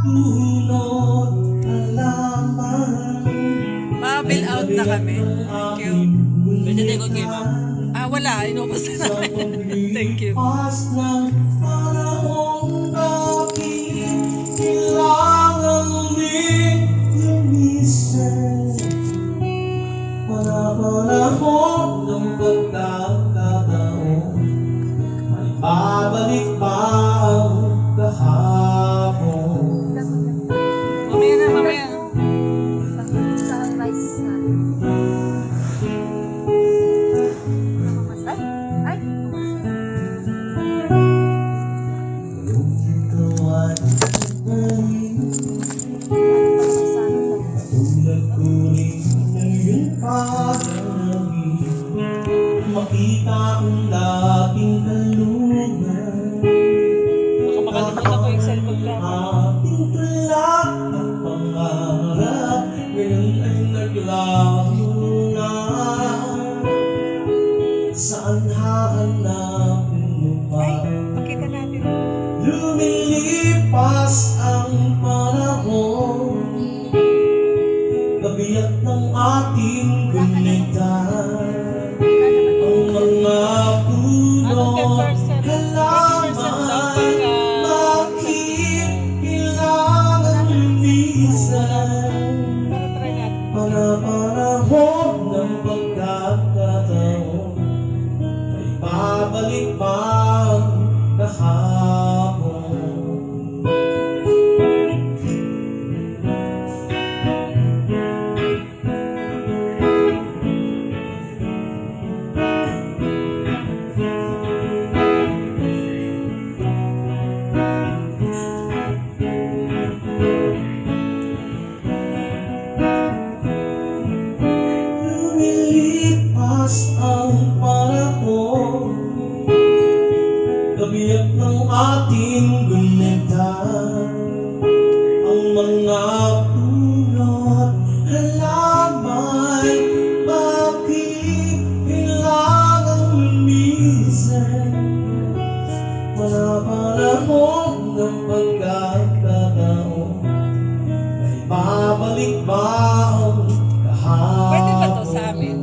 bunot halaman. Ma-bill out na kami. Thank you. Pwede tayo kay ma'am. Wala. Inubos na namin. Thank you. Pas ng panahong aking kailangang lumisan. Panahon ng pagkakataon, may babalik pa ang kahapon. Mamaya na, mamaya. Kung ikaw ay bumalik, katulad ko rin ng iyong pag-ibig, makita ang dating kalungan. Baka makalimutan ko yung cellphone ka. Ating tulak at pangarap, ngayon ay naglaho na. Saan hahanapin mo pa? Pakita natin. Lumilipas ang panahon, kabiyak ng ating gunitan. Ang mga punot halaman, bakit kailangan lumisan? Para try natin. Panahon ng pagkakataon, ay babalik pa ang kahapon. Lumilipas ang panahon, kabiyak ng ating gunitan. Ang mga punot halaman, bakit kailangan lumisan? Panahon ng pagkakataon, may babalik ba ang kahapon? Pwede ba to sa amin?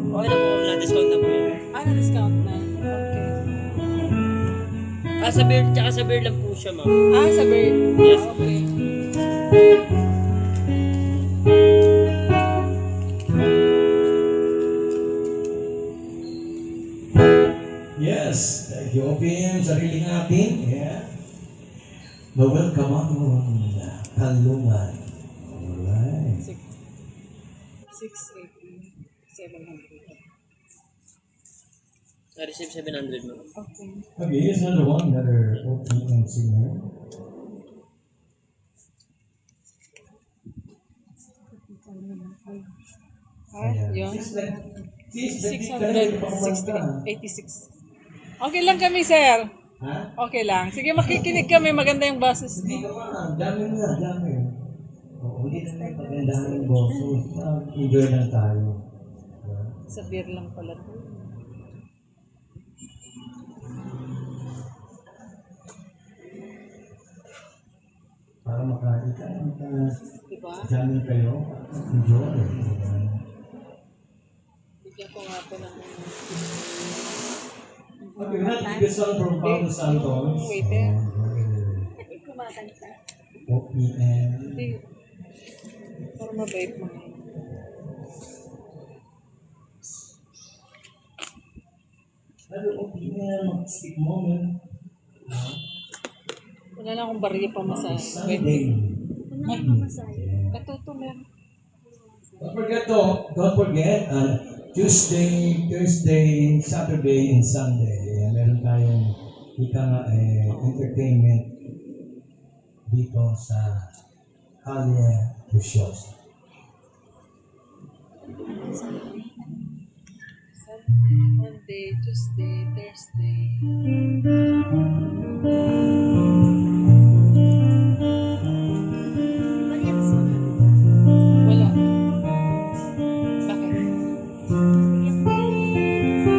Okay na po, na-discount na po yan. Na-discount na. Okay. Sa beer, tsaka sa beer lang po siya ma'am. Sa bird. Yes. Okay. Yes, thank you. OPM, sarili natin. Yeah. Welcome ako ng kalungan. Alright. 680. 700. Na-receive 700 ma'am. Okay. Okay, here's another one, another OPM singer. Yun. 660. 686. Okay lang kami, sir. Ha? Okay lang. Sige, makikinig kami. Maganda yung boses. Hindi ka pa, dami nga, dami. Oo, hindi naman pagandahan yung boses. Enjoy lang tayo. Sa beer lang pala to. Para makain ka, Diba? dami kayo. Enjoy. Bigyan ko nga po ng... Okay, we have to get song from Pablo Santos. Waiter. OPM. Hindi. Para mabait mo ngayon. Ano OPM, mag-stick moment. Wala lang akong bariya pa masaya. Sunday. Katuto meron. Don't forget, Tuesday, Thursday, Saturday, and Sunday. Meron tayong ika nga entertainment dito sa Kalye Lucios. Monday, Tuesday, Thursday. Wala. Bakit?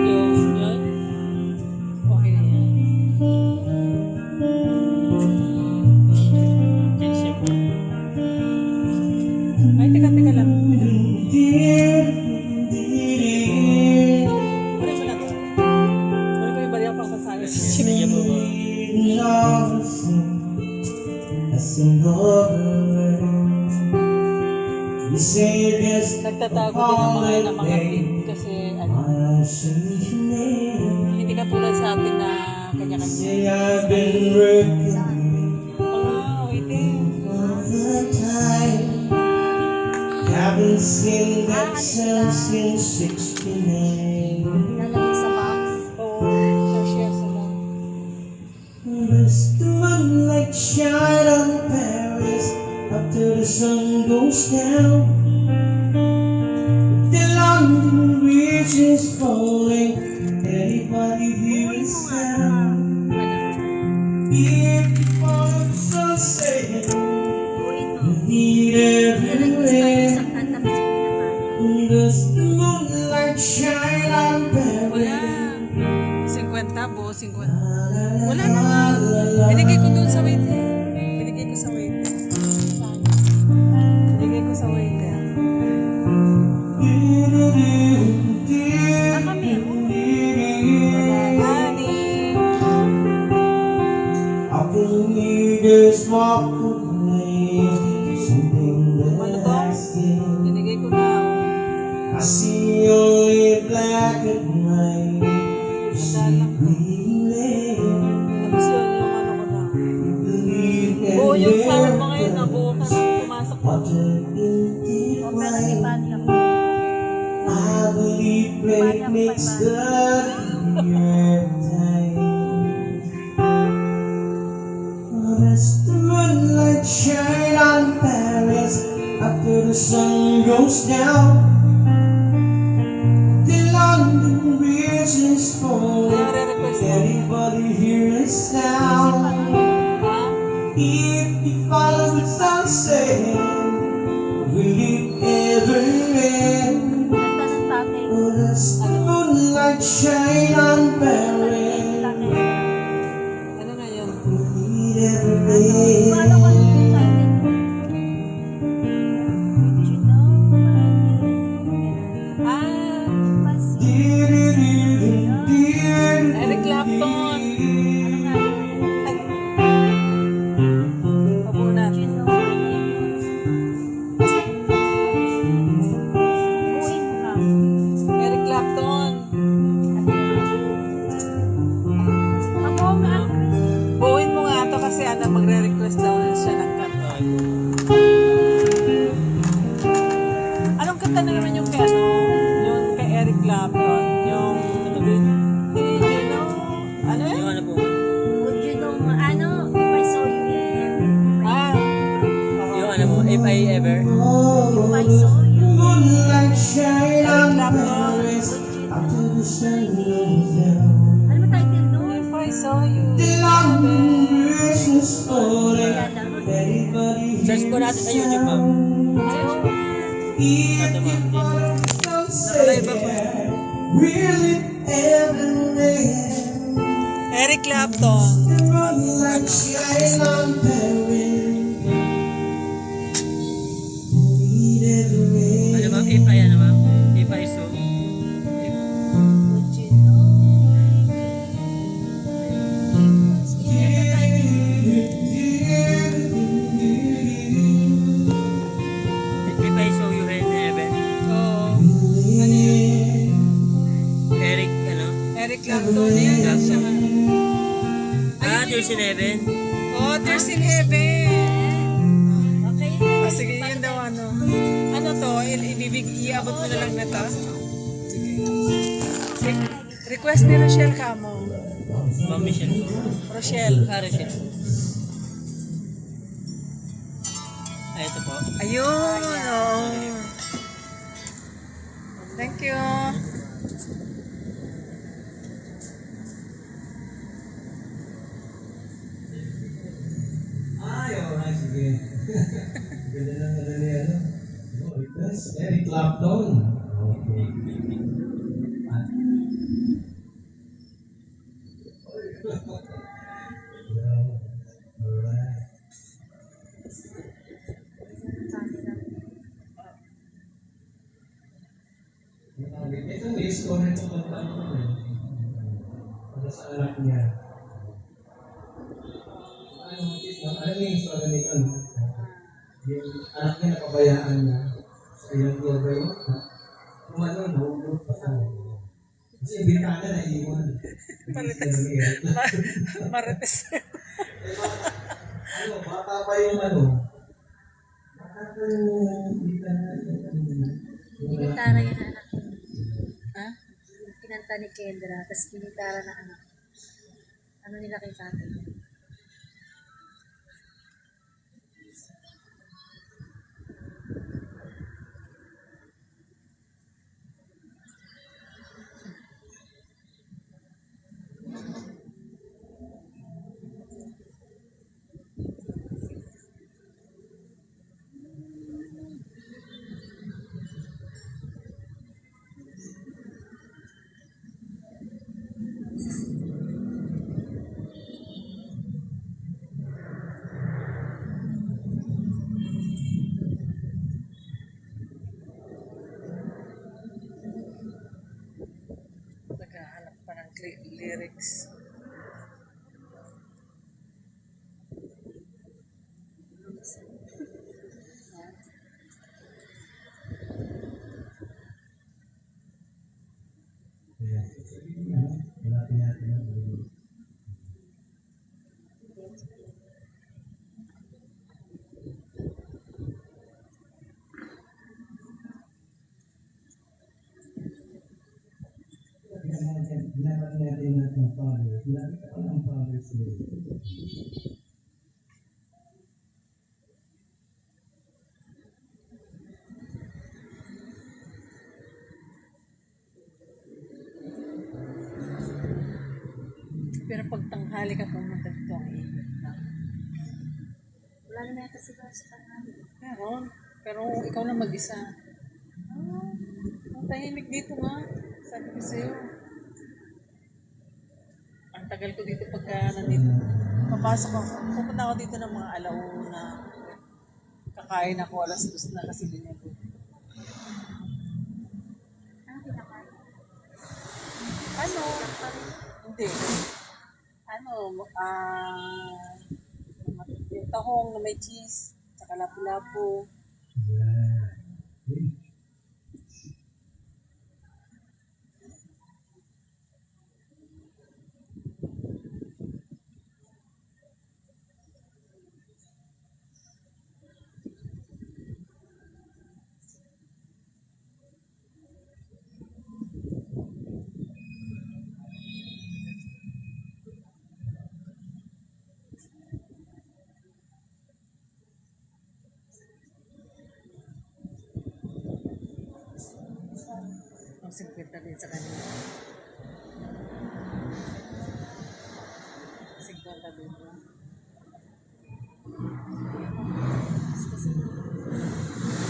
Yun. Okay na yan. Yes, po. missing over. You say there's Nagtatago din ang mga ng mga pig kasi ano, I see your name. hindi katulad sa atin na kanya-kanya. Say I've been working Waiting. all the time. Haven't seen that sun since 69. Lalagay sa box. Oo, share sila. Does the moonlight shine on Paris after the sun goes down? The London Bridge is falling. Anybody hear the sound? If you fall of sunset, you need everywhere. Isang kanta pa sa pinapanood. Does the moonlight shine on Wala. Paris? 50 po, 50. Wala na. Binigay ko doon sa waiter. Binigay ko sa waiter. Binigay ko sa waiter. Baka meron. Honey. How can you just walk away? Something that I see. Binigay ko na. I see only black and white. You see green Tapos yun yung ano ko na. believe Buo and yung sound mo live. ngayon na buo ka na pumasok ko. Water into O, pero di wine. pa niya. I believe rain makes the earth time. Does the moonlight shine on Paris after the sun goes down? The London Bridge is falling. Nare-request mo. Anybody hear a sound? Ha? If you follow the sunset, will it ever end? Kanta ng tatay. Or does the moonlight shine on Paris? Tatay. Ano nga yun? Will it ever Paano ka end? ng tatay? Did you know? Ah, Eric Clapton. Pabunan. Eric Clapton. Buuin mo nga to kasi ano, magre-request daw na siya ng kanta. Anong kanta na naman yung kay ano? Yung kay Eric Clapton. Yung... Did you know? Ano Yung yun? ano po? Ah. Yung ano po? If I ever? Moonlight shine on Paris after the sun goes down. If I saw you. The London Bridge is falling. Anybody Search po natin sa YouTube, ma'am. If Ate, ma'am. you follow the sunset, will it ever end? Eric Clapton. Moonlight shine on Paris. Will it ever end? Ano ma'am? If I ano ma'am? If I saw? If I saw you in heaven? Oo. Ano yun? Eric, ano? Eric Clapton. Yan. Siya nga. Ah, there's in heaven? Oh, Tears in Heaven. Okay. Ah, sige, yun daw ano. Ano to? Iabot mo na lang na to? Sige. Request ni Rochelle Camo. Ma'am Michelle. Rochelle. Ah, Rochelle. Ay, ito po. Ayun. Oh. Thank you. Ay, alright, sige. Ganda ng ano niya, ano? Oh, request. Eric Clapton. Okay. Alright. Itong list ko rin itong ano sa anak niya. Ano yung istorya nito, ano? Yung anak niya napabayaan na sa ilang year ba yun? Kung ano, nahulog pa sa kasi yung bintana na iwan. Marites. Marites. Ano, bata pa yung ano. Bata pa yung bintana. Kinitara yung anak. Ha? Kinanta ni Kendra, tapos kinitara na anak. Ano nila kay tatay? Naghahanap pa ng lyrics. Kaya, hanapin natin ang Ginagawa natin ng Father. Ginagawa ka ng Father today. Pero pag tanghali ka pumunta dito, ang init na. Wala naman yata si Bar sa tanghali. Pero ikaw lang mag-isa. Ang tahimik dito nga. Sabi ko sa'yo. Ang tagal ko dito pagka nandito. Papasok ako. Pupunta ako dito ng mga alauna. Kakain ako 2:00 na kasi linego. Ano kinakain? Ano? Hindi. Ano? Yung tahong na may cheese. Tsaka lapu-lapu. Yeah. Ang 50 din sa kanila. 50 din mo.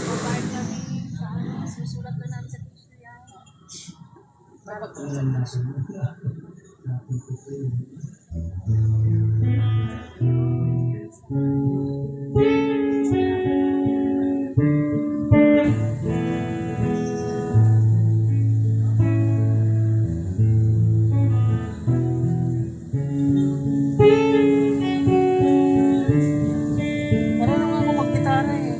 Babayad kami sa ano, susulat na namin sa gusto yan. Kapag marunong ako mag-gitara eh.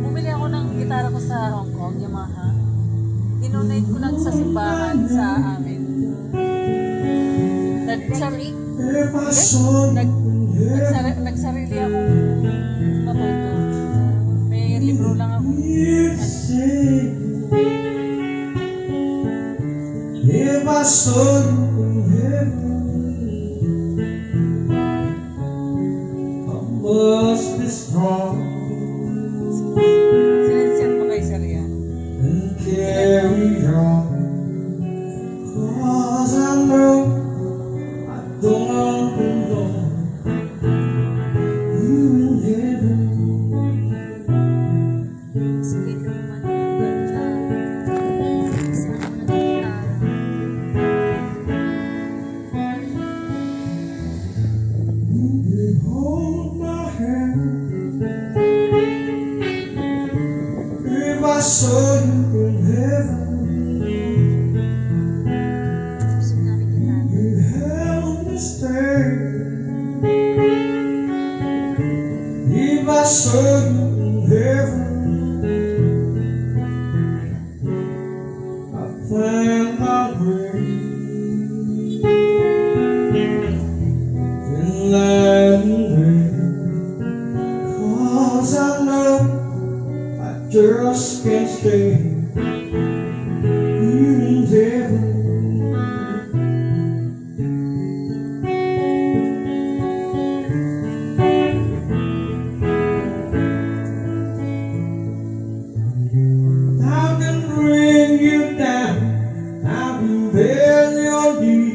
Bumili ako ng gitara ko sa Hong Kong, Yamaha. Dinonate ko lang sa simbahan sa amin. Nagsarili ako matuto. May libro lang ako. If I saw you in heaven, I must be strong Silensyat mo kay Sir yan. and carry on. 'Cause I know I don't belong. You in heaven, Sige naman ang ganda. Kasi ako na gitara. you hold my hand. If I saw you in heaven, Gusto namin gitara. you held me steady. saw you in heaven, I find my way in landing, 'cause I know I just can't stay here in heaven. I can bring you down, I can bend your knee.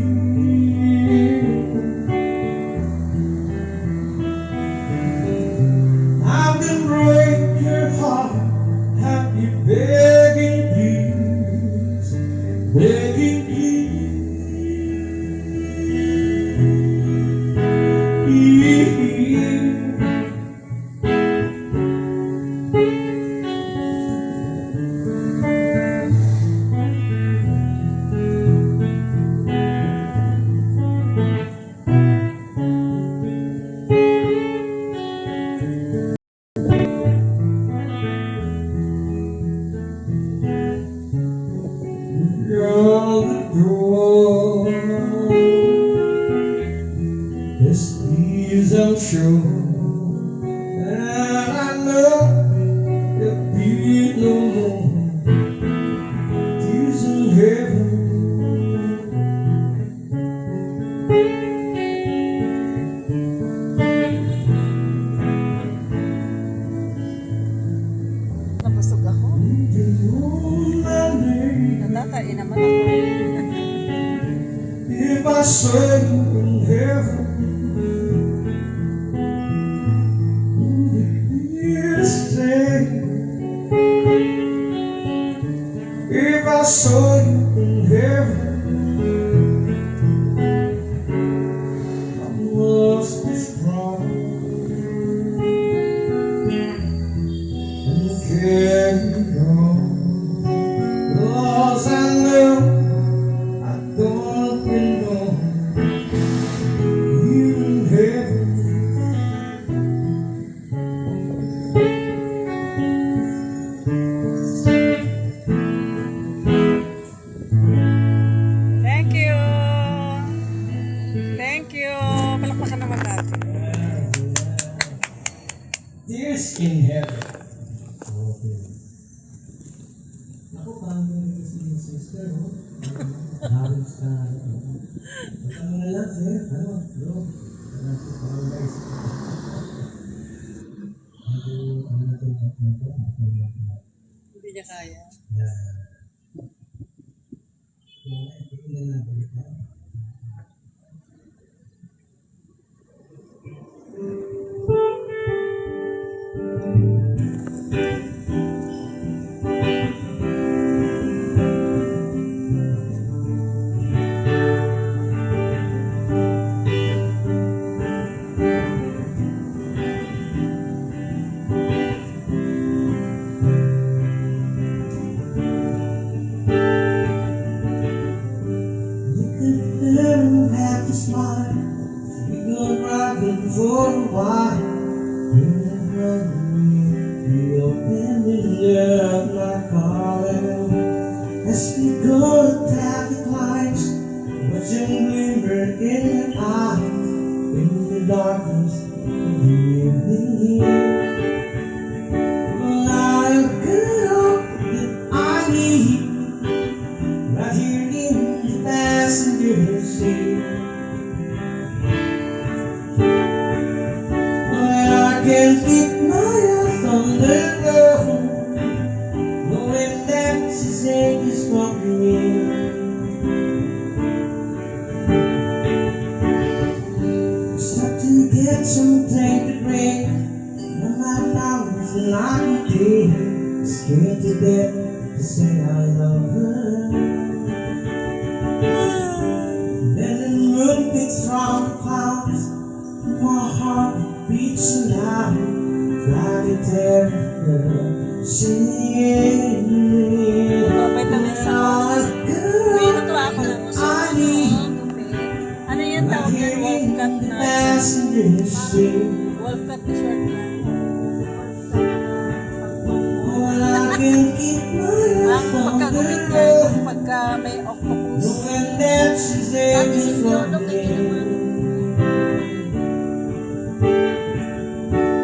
I can break your heart, have you begging please, begging please. You're the door, this please I'm sure, and I know there'll be no more tears in heaven. Nabusog ako. You know my name. Natatain naman ako. If I saw you in heaven, would it be the same? If I saw you in heaven, I must be strong and carry on, 'cause I know I don't belong here in heaven. Thank you! Thank you! Palakpakan naman natin. Tears in heaven. Okay. Ako parang yung kasi yung sister, no? Halos ka, basta mo na lang, sir. Ano, bro? Parang guys. Ano na ito? Hindi niya kaya. Have to smile, we go rocking for a while. We open up my calling as we go down the lines, watching glimmer in your eye in the darkness of the evening. Well, I'm good that I need right here in the passenger seat. Well, I can't keep my eyes on the road, knowing that she's anxious for me. Start to get something to drink, and my powers like a deer, scared to death to say I love her. Then the moon picks from the clouds, my heart beats loud, try to tell her, singing. Vitamin sauce. May natuwa ako ng gusto. Ano yung tawag yan? Wolf cut na. Wolf cut na short na. may octopus. knowing that she's there Dati si just for Lolo, kaya me. naman.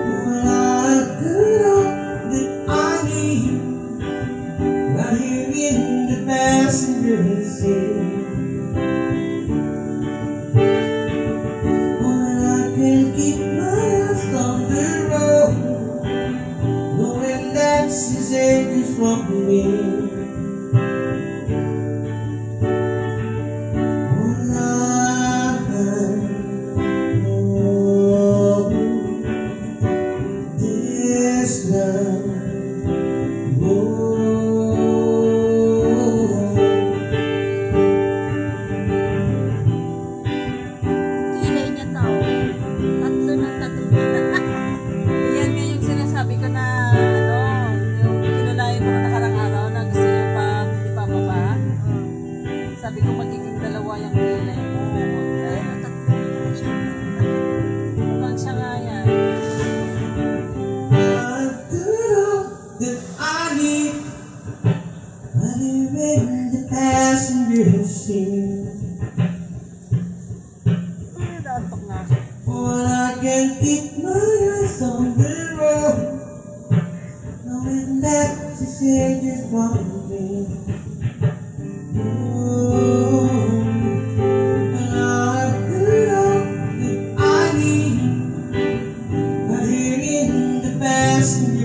Well, I could all that I need right here in the passenger seat. Well, I can keep my eyes on the road, knowing that she's there just for me. Well, I know this love. Kilay niya tao. Tatlo ng tatlo. Yan nga yung sinasabi ko na, ano, yung kinulayan ko nakarang araw na gusto niyo pa ipababa. Sabi ko magiging dalawa yung kilay mo. Dahil ang tatlo na siya. Mukhang siya nga yan. I could all that I need right here in the passenger seat. Ay, naantok nga ako. Well, I can keep my eyes on the road, knowing that she's here just for me. Oh, well, I could all that I need right here in the passenger